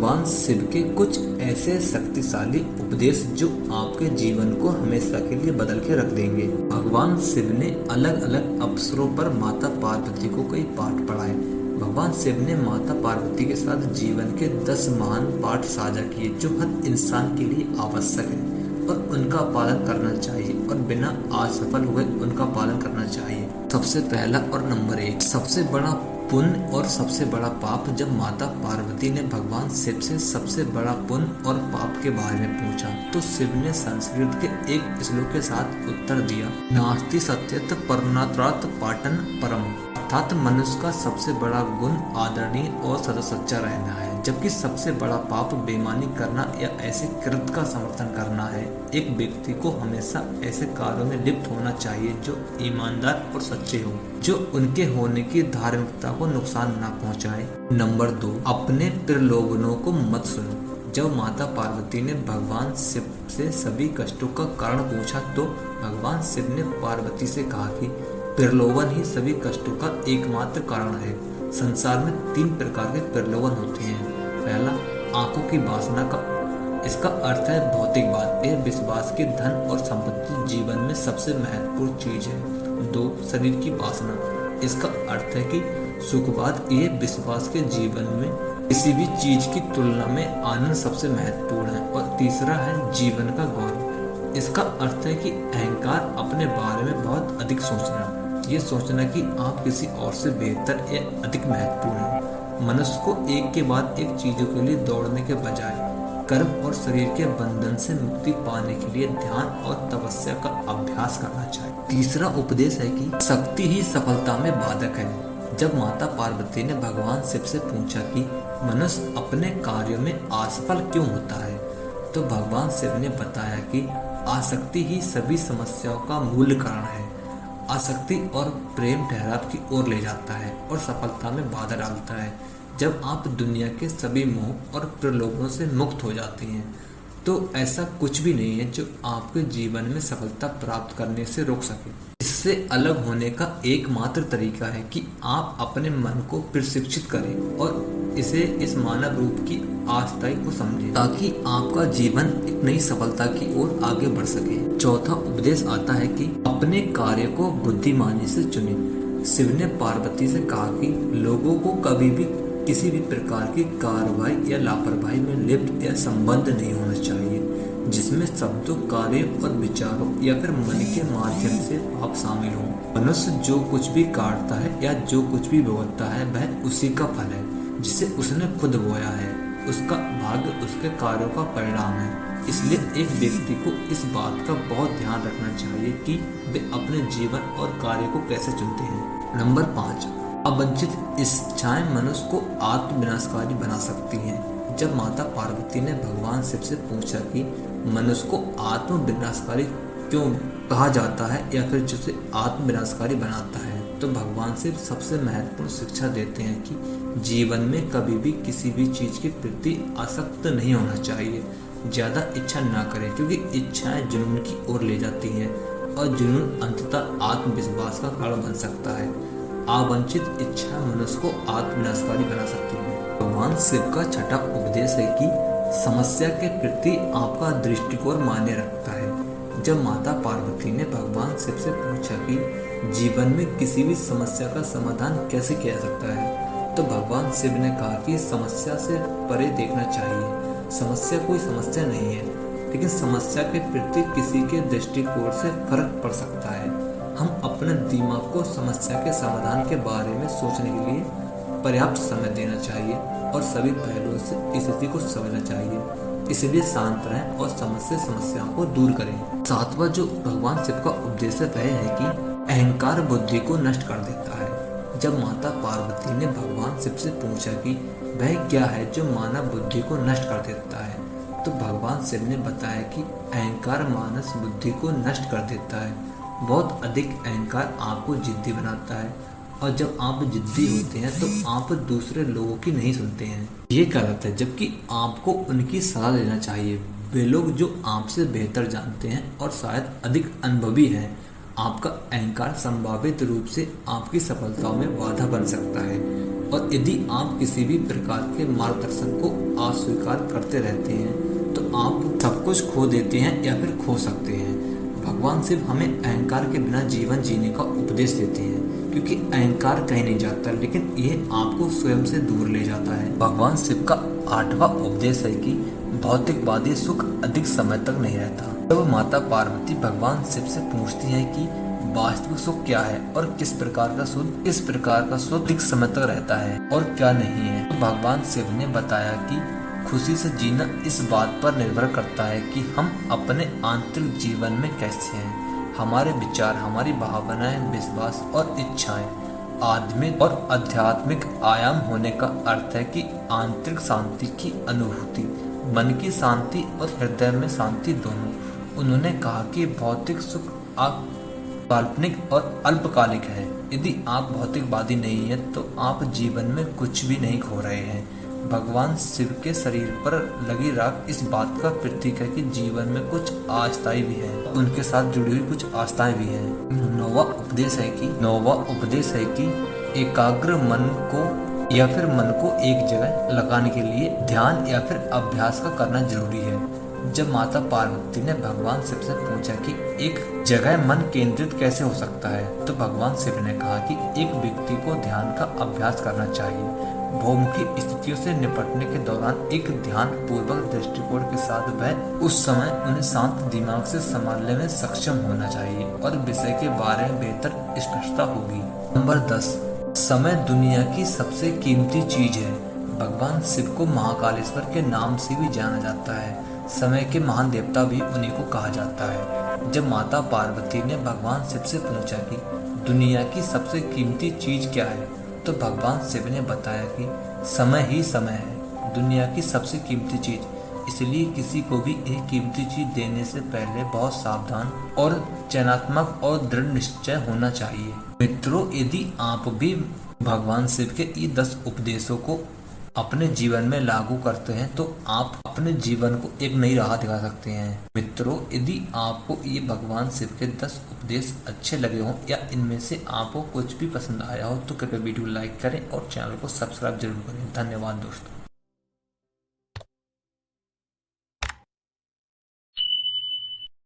भगवान शिव के कुछ ऐसे शक्तिशाली उपदेश जो आपके जीवन को हमेशा के लिए बदल के रख देंगे। भगवान शिव ने अलग अलग अवसरों पर माता पार्वती को कई पाठ पढ़ाए। भगवान शिव ने माता पार्वती के साथ जीवन के 10 महान पाठ साझा किए जो हर इंसान के लिए आवश्यक है और उनका पालन करना चाहिए और बिना असफल हुए उनका पालन करना चाहिए। सबसे पहला और नंबर 1, सबसे बड़ा पुण्य और सबसे बड़ा पाप। जब माता पार्वती ने भगवान शिव से सबसे बड़ा पुण्य और पाप के बारे में पूछा तो शिव ने संस्कृत के एक श्लोक के साथ उत्तर दिया, नास्ति सत्यत परनात्रात पाटन परम, अर्थात मनुष्य का सबसे बड़ा गुण आदरणीय और सदा सच्चा रहना है, जबकि सबसे बड़ा पाप बेईमानी करना या ऐसे कृत्य का समर्थन करना है। एक व्यक्ति को हमेशा ऐसे कार्यों में लिप्त होना चाहिए जो ईमानदार और सच्चे हो, जो उनके होने की धार्मिकता को नुकसान न पहुंचाए। नंबर 2, अपने प्रलोभनों को मत सुनो। जब माता पार्वती ने भगवान शिव से सभी कष्टों का कारण पूछा तो भगवान शिव ने पार्वती से कहा कि प्रलोभन ही सभी कष्टों का एकमात्र कारण है। संसार में 3 प्रकार के प्रलोभन होते हैं। पहला, आंखों की वासना का, इसका अर्थ है भौतिक बात, यह विश्वास के धन और संपत्ति जीवन में सबसे महत्वपूर्ण चीज है। 2, शरीर की वासना, इसका अर्थ है कि सुखवाद, यह विश्वास के जीवन में किसी भी चीज की तुलना में आनंद सबसे महत्वपूर्ण है। और तीसरा है जीवन का गौरव, इसका अर्थ है कि अहंकार, अपने बारे में बहुत अधिक सोचना, ये सोचना कि आप किसी और से बेहतर या अधिक महत्वपूर्ण है। मनुष्य को एक के बाद एक चीजों के लिए दौड़ने के बजाय कर्म और शरीर के बंधन से मुक्ति पाने के लिए ध्यान और तपस्या का अभ्यास करना चाहिए। तीसरा उपदेश है कि शक्ति ही सफलता में बाधक है। जब माता पार्वती ने भगवान शिव से पूछा कि मनुष्य अपने कार्यों में असफल क्यों होता है तो भगवान शिव ने बताया कि आसक्ति ही सभी समस्याओं का मूल कारण है। आसक्ति और प्रेम ठहराव की ओर ले जाता है और सफलता में बाधा डालता है। जब आप दुनिया के सभी मोह और प्रलोभनों से मुक्त हो जाते हैं तो ऐसा कुछ भी नहीं है जो आपके जीवन में सफलता प्राप्त करने से रोक सके। इससे अलग होने का एकमात्र तरीका है कि आप अपने मन को प्रशिक्षित करें और इसे इस मानव रूप की अस्थाई को समझें ताकि आपका जीवन एक नई सफलता की ओर आगे बढ़ सके। चौथा उपदेश आता है कि अपने कार्य को बुद्धिमानी से चुनें। शिव ने पार्वती से कहा कि लोगों को कभी भी किसी भी प्रकार की कार्रवाई या लापरवाही में लिप्त या संबंध नहीं होना चाहिए जिसमें शब्दों, कार्यों और विचारों या फिर मन के माध्यम से पाप शामिल हो। मनुष्य जो कुछ भी काटता है या जो कुछ भी भोगता है वह उसी का फल है जिसे उसने खुद बोया है। उसका भाग्य उसके कार्यों का परिणाम है। इसलिए एक व्यक्ति को इस बात का बहुत ध्यान रखना चाहिए कि वे अपने जीवन और कार्य को कैसे चुनते हैं। नंबर 5, अवांछित इच्छाएं मनुष्य को आत्मविनाशकारी बना सकती हैं। जब माता पार्वती ने भगवान शिव से पूछा कि मनुष्य को आत्मविनाशकारी क्यों कहा जाता है या फिर जिसे आत्मविनाशकारी बनाता है तो भगवान शिव सबसे महत्वपूर्ण शिक्षा देते हैं कि जीवन में कभी भी किसी भी चीज के प्रति आसक्त नहीं होना चाहिए। ज्यादा इच्छा ना करें क्योंकि इच्छाएं जुनून की ओर ले जाती हैं और जुनून अंततः आत्मविश्वास का कारण बन सकता है। अवांछित इच्छा मनुष्य को आत्मविनाशकारी बना सकती है। भगवान शिव का छठा उपदेश है कि समस्या के प्रति आपका दृष्टिकोण मायने रखता है। जब माता पार्वती ने भगवान शिव से पूछा कि जीवन में किसी भी समस्या का समाधान कैसे किया जा सकता है तो भगवान शिव ने कहा कि समस्या से परे देखना चाहिए। समस्या कोई समस्या नहीं है लेकिन समस्या के प्रति किसी के दृष्टिकोण से फर्क पड़ सकता है। हम अपने दिमाग को समस्या के समाधान के बारे में सोचने के लिए पर्याप्त समय देना चाहिए और सभी पहलुओं से स्थिति को समझना चाहिए। इसलिए शांत रहें और समस्याओं को दूर करें। सातवां जो भगवान शिव का उपदेश है वह है कि अहंकार बुद्धि को नष्ट कर देता है। जब माता पार्वती ने भगवान शिव से पूछा कि वह क्या है जो मानव बुद्धि को नष्ट कर देता है तो भगवान शिव ने बताया कि अहंकार मानस बुद्धि को नष्ट कर देता है। बहुत अधिक अहंकार आपको जिद्दी बनाता है और जब आप जिद्दी होते हैं तो आप दूसरे लोगों की नहीं सुनते हैं। ये गलत है, जबकि आपको उनकी सलाह लेना चाहिए। वे लोग जो आपसे बेहतर जानते हैं और शायद अधिक अनुभवी हैं। आपका अहंकार संभावित रूप से आपकी सफलताओं में बाधा बन सकता है। और यदि आप किसी भी प्रकार के मार्गदर्शन को अस्वीकार करते रहते हैं तो आप सब कुछ खो देते हैं या फिर खो सकते हैं। भगवान शिव हमें अहंकार के बिना जीवन जीने का उपदेश देते हैं, क्योंकि अहंकार कहीं नहीं जाता, लेकिन ये आपको स्वयं से दूर ले जाता है। भगवान शिव का 8वां उपदेश है कि भौतिकवादी सुख अधिक समय तक नहीं रहता। जब माता पार्वती भगवान शिव से पूछती है कि वास्तविक सुख क्या है और किस प्रकार का सुख अधिक समय तक रहता है और क्या नहीं है, तो भगवान शिव ने बताया कि खुशी से जीना इस बात पर निर्भर करता है कि हम अपने आंतरिक जीवन में कैसे हैं। हमारे विचार, हमारी भावनाएं, विश्वास और इच्छाएं आध्यात्मिक और आध्यात्मिक आयाम होने का अर्थ है कि आंतरिक शांति की अनुभूति, मन की शांति और हृदय में शांति दोनों। उन्होंने कहा कि भौतिक सुख काल्पनिक और अल्पकालिक है। यदि आप भौतिकवादी नहीं हैं तो आप जीवन में कुछ भी नहीं खो रहे हैं। भगवान शिव के शरीर पर लगी राख इस बात का प्रतीक है कि जीवन में कुछ अस्थायी भी है, उनके साथ जुड़ी हुई कुछ आस्थाएं भी हैं। नौवां उपदेश है कि एकाग्र मन को या फिर मन को एक जगह लगाने के लिए ध्यान या फिर अभ्यास का करना जरूरी है। जब माता पार्वती ने भगवान शिव से पूछा कि एक जगह मन केंद्रित कैसे हो सकता है, तो भगवान शिव ने कहा कि एक व्यक्ति को ध्यान का अभ्यास करना चाहिए। बहुमुखी स्थितियों से निपटने के दौरान एक ध्यान पूर्वक दृष्टिकोण के साथ वह उस समय उन्हें शांत दिमाग से संभालने में सक्षम होना चाहिए और विषय के बारे में बेहतर स्पष्टता होगी। नंबर 10, समय दुनिया की सबसे कीमती चीज है। भगवान शिव को महाकालेश्वर के नाम से भी जाना जाता है। समय के महान देवता भी उन्हीं को कहा जाता है। जब माता पार्वती ने भगवान शिव से पूछा कि दुनिया की सबसे कीमती चीज क्या है, तो भगवान शिव ने बताया कि समय ही समय है, दुनिया की सबसे कीमती चीज। इसलिए किसी को भी एक कीमती चीज देने से पहले बहुत सावधान और चयनात्मक और दृढ़ निश्चय होना चाहिए। मित्रों, यदि आप भी भगवान शिव के ये 10 उपदेशों को अपने जीवन में लागू करते हैं तो आप अपने जीवन को एक नई राह दिखा सकते हैं। मित्रों, यदि आपको ये भगवान शिव के 10 उपदेश अच्छे लगे हों या इनमें से आपको कुछ भी पसंद आया हो तो कृपया वीडियो लाइक करें और चैनल को सब्सक्राइब जरूर करें। धन्यवाद दोस्तों।